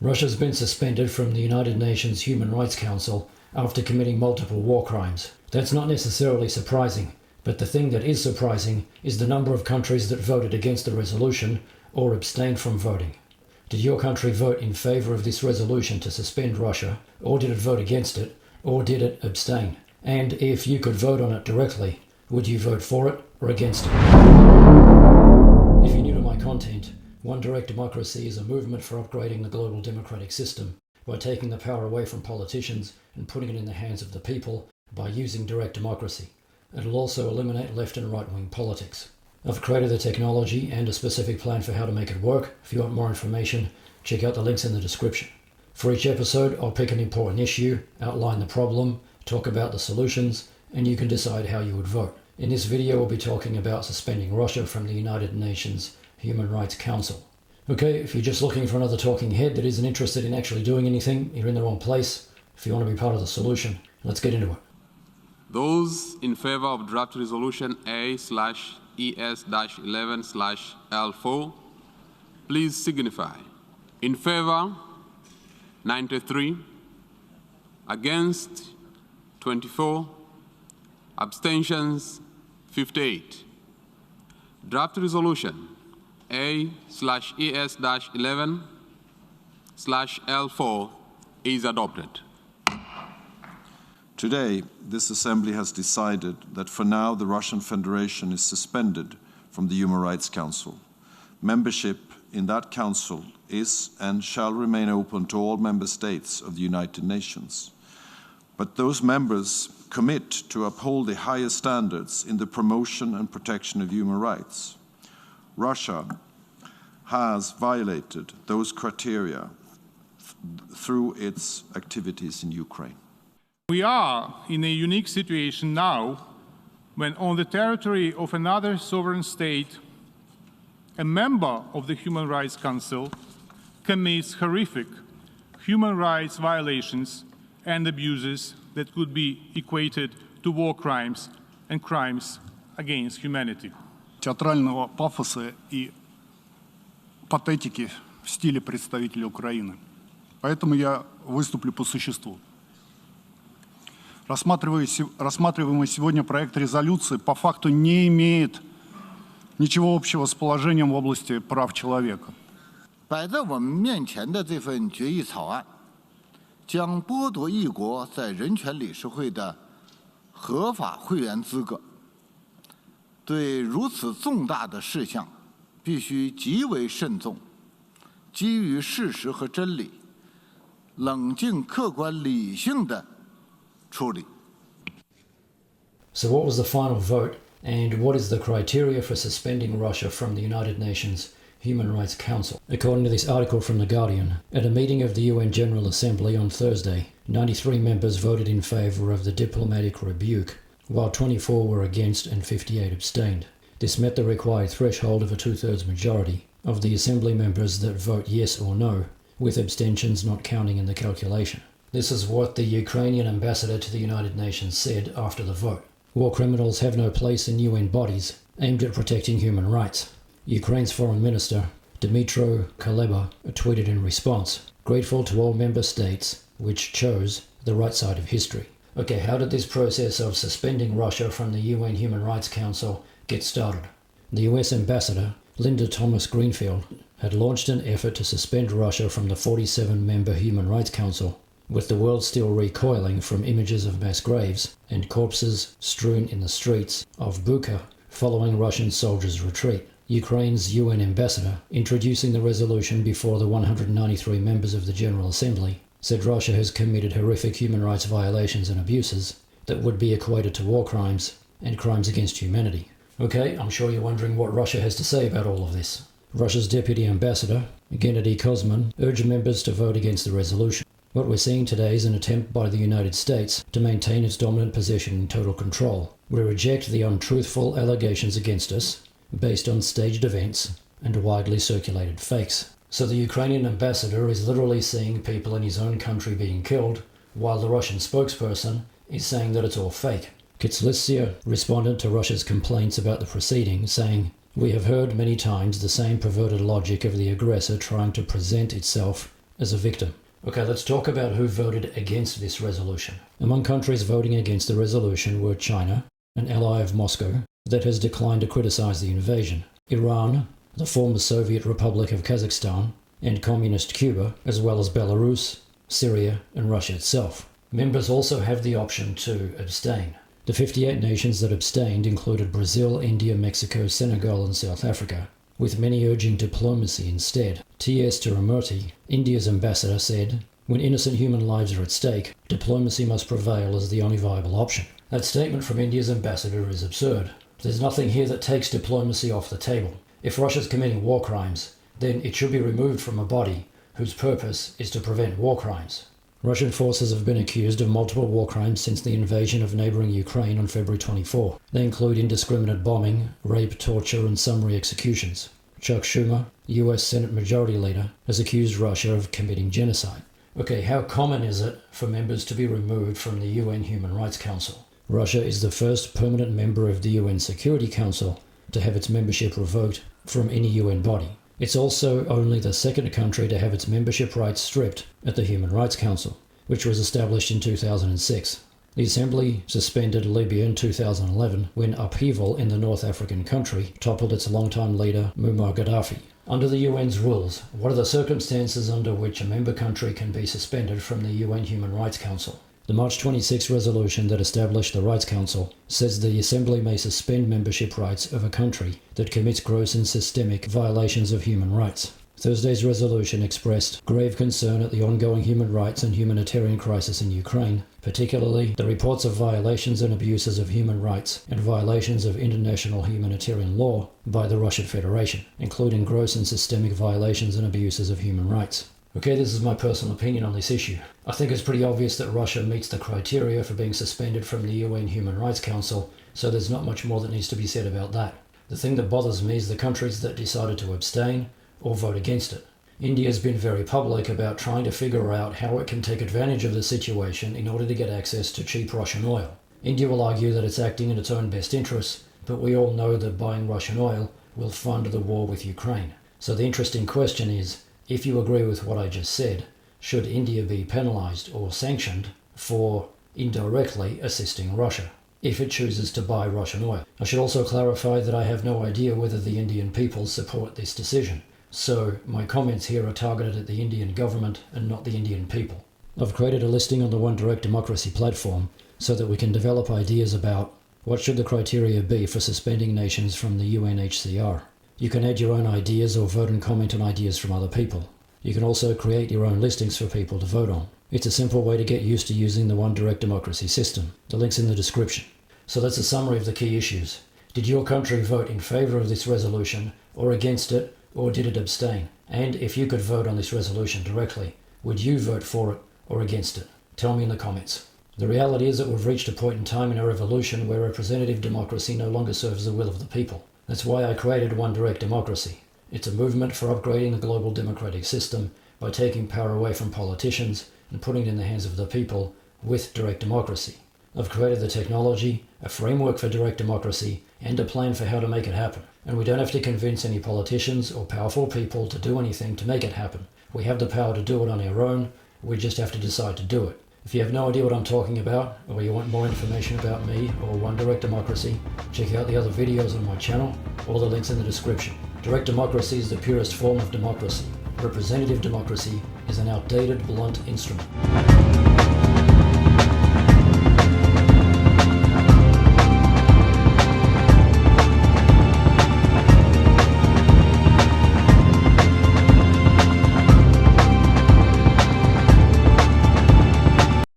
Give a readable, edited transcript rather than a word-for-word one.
Russia's been suspended from the United Nations Human Rights Council after committing multiple war crimes. That's not necessarily surprising, but the thing that is surprising is the number of countries that voted against the resolution or abstained from voting. Did your country vote in favour of this resolution to suspend Russia, or did it vote against it, or did it abstain? And if you could vote on it directly, would you vote for it or against it? If you're new to my content, One Direct Democracy is a movement for upgrading the global democratic system by taking the power away from politicians and putting it in the hands of the people by using direct democracy. It'll also eliminate left and right-wing politics. I've created the technology and a specific plan for how to make it work. If you want more information, check out the links in the description. For each episode, I'll pick an important issue, outline the problem, talk about the solutions, and you can decide how you would vote. In this video, we'll be talking about suspending Russia from the United Nations Human Rights Council. Okay, if you're just looking for another talking head that isn't interested in actually doing anything, you're in the wrong place. If you want to be part of the solution, let's get into it. Those in favor of draft resolution A/ES-11/L4, please signify. In favor, 93, against, 24, abstentions, 58. Draft resolution A/ES-11/L4 is adopted. Today, this Assembly has decided that for now the Russian Federation is suspended from the Human Rights Council. Membership in that council is and shall remain open to all member states of the United Nations. But those members commit to uphold the highest standards in the promotion and protection of human rights. Russia has violated those criteria through its activities in Ukraine. We are in a unique situation now when on the territory of another sovereign state, a member of the Human Rights Council commits horrific human rights violations and abuses that could be equated to war crimes and crimes against humanity. Театрального пафоса и патетики в стиле представителя Украины. Поэтому я выступлю по существу. Рассматриваемый сегодня проект резолюции по факту не имеет ничего общего с положением в области прав человека. 摆在我们面前的这份决议草案，将剥夺一国在人权理事会的合法会员资格。对如此重大的事项，必须极为慎重，基于事实和真理，冷静、客观、理性的处理。 So what was the final vote, and what is the criteria for suspending Russia from the United Nations Human Rights Council? According to this article from The Guardian, at a meeting of the UN General Assembly on Thursday, 93 members voted in favour of the diplomatic rebuke, while 24 were against and 58 abstained. This met the required threshold of a two-thirds majority of the Assembly members that vote yes or no, with abstentions not counting in the calculation. This is what the Ukrainian ambassador to the United Nations said after the vote. War criminals have no place in UN bodies aimed at protecting human rights. Ukraine's Foreign Minister, Dmytro Kuleba, tweeted in response, grateful to all member states which chose the right side of history. Okay, how did this process of suspending Russia from the UN Human Rights Council get started? The US ambassador, Linda Thomas-Greenfield, had launched an effort to suspend Russia from the 47-member Human Rights Council, with the world still recoiling from images of mass graves and corpses strewn in the streets of Bucha following Russian soldiers' retreat. Ukraine's UN ambassador, introducing the resolution before the 193 members of the General Assembly, said Russia has committed horrific human rights violations and abuses that would be equated to war crimes and crimes against humanity. Okay, I'm sure you're wondering what Russia has to say about all of this. Russia's Deputy Ambassador, Gennady Kozman, urged members to vote against the resolution. What we're seeing today is an attempt by the United States to maintain its dominant position in total control. We reject the untruthful allegations against us, based on staged events and widely circulated fakes. So the Ukrainian ambassador is literally seeing people in his own country being killed, while the Russian spokesperson is saying that it's all fake. Kitslytsia responded to Russia's complaints about the proceeding, saying, "We have heard many times the same perverted logic of the aggressor trying to present itself as a victim. Okay, let's talk about who voted against this resolution. Among countries voting against the resolution were China, an ally of Moscow, that has declined to criticize the invasion, Iran, the former Soviet Republic of Kazakhstan, and Communist Cuba, as well as Belarus, Syria, and Russia itself. Members also have the option to abstain. The 58 nations that abstained included Brazil, India, Mexico, Senegal, and South Africa, with many urging diplomacy instead. T.S. Tiramurti, India's ambassador, said, "When innocent human lives are at stake, diplomacy must prevail as the only viable option." That statement from India's ambassador is absurd. There's nothing here that takes diplomacy off the table. If Russia's committing war crimes, then it should be removed from a body whose purpose is to prevent war crimes. Russian forces have been accused of multiple war crimes since the invasion of neighbouring Ukraine on February 24. They include indiscriminate bombing, rape, torture, and summary executions. Chuck Schumer, US Senate Majority Leader, has accused Russia of committing genocide. Okay, how common is it for members to be removed from the UN Human Rights Council? Russia is the first permanent member of the UN Security Council to have its membership revoked from any UN body. It's also only the second country to have its membership rights stripped at the Human Rights Council, which was established in 2006. The Assembly suspended Libya in 2011 when upheaval in the North African country toppled its longtime leader Muammar Gaddafi. Under the UN's rules, what are the circumstances under which a member country can be suspended from the UN Human Rights Council? The March 26 resolution that established the Rights Council says the Assembly may suspend membership rights of a country that commits gross and systemic violations of human rights. Thursday's resolution expressed grave concern at the ongoing human rights and humanitarian crisis in Ukraine, particularly the reports of violations and abuses of human rights and violations of international humanitarian law by the Russian Federation, including gross and systemic violations and abuses of human rights. Okay, this is my personal opinion on this issue. I think it's pretty obvious that Russia meets the criteria for being suspended from the UN Human Rights Council, so there's not much more that needs to be said about that. The thing that bothers me is the countries that decided to abstain or vote against it. India has been very public about trying to figure out how it can take advantage of the situation in order to get access to cheap Russian oil. India will argue that it's acting in its own best interests, but we all know that buying Russian oil will fund the war with Ukraine. So the interesting question is, if you agree with what I just said, should India be penalised or sanctioned for indirectly assisting Russia if it chooses to buy Russian oil? I should also clarify that I have no idea whether the Indian people support this decision, so my comments here are targeted at the Indian government and not the Indian people. I've created a listing on the One Direct Democracy platform so that we can develop ideas about what should the criteria be for suspending nations from the UNHCR. You can add your own ideas or vote and comment on ideas from other people. You can also create your own listings for people to vote on. It's a simple way to get used to using the One Direct Democracy system. The link's in the description. So that's a summary of the key issues. Did your country vote in favour of this resolution or against it, or did it abstain? And if you could vote on this resolution directly, would you vote for it or against it? Tell me in the comments. The reality is that we've reached a point in time in our evolution where representative democracy no longer serves the will of the people. That's why I created One Direct Democracy. It's a movement for upgrading the global democratic system by taking power away from politicians and putting it in the hands of the people with direct democracy. I've created the technology, a framework for direct democracy, and a plan for how to make it happen. And we don't have to convince any politicians or powerful people to do anything to make it happen. We have the power to do it on our own, we just have to decide to do it. If you have no idea what I'm talking about, or you want more information about me or One Direct Democracy, check out the other videos on my channel, all the links in the description. Direct democracy is the purest form of democracy. Representative democracy is an outdated, blunt instrument.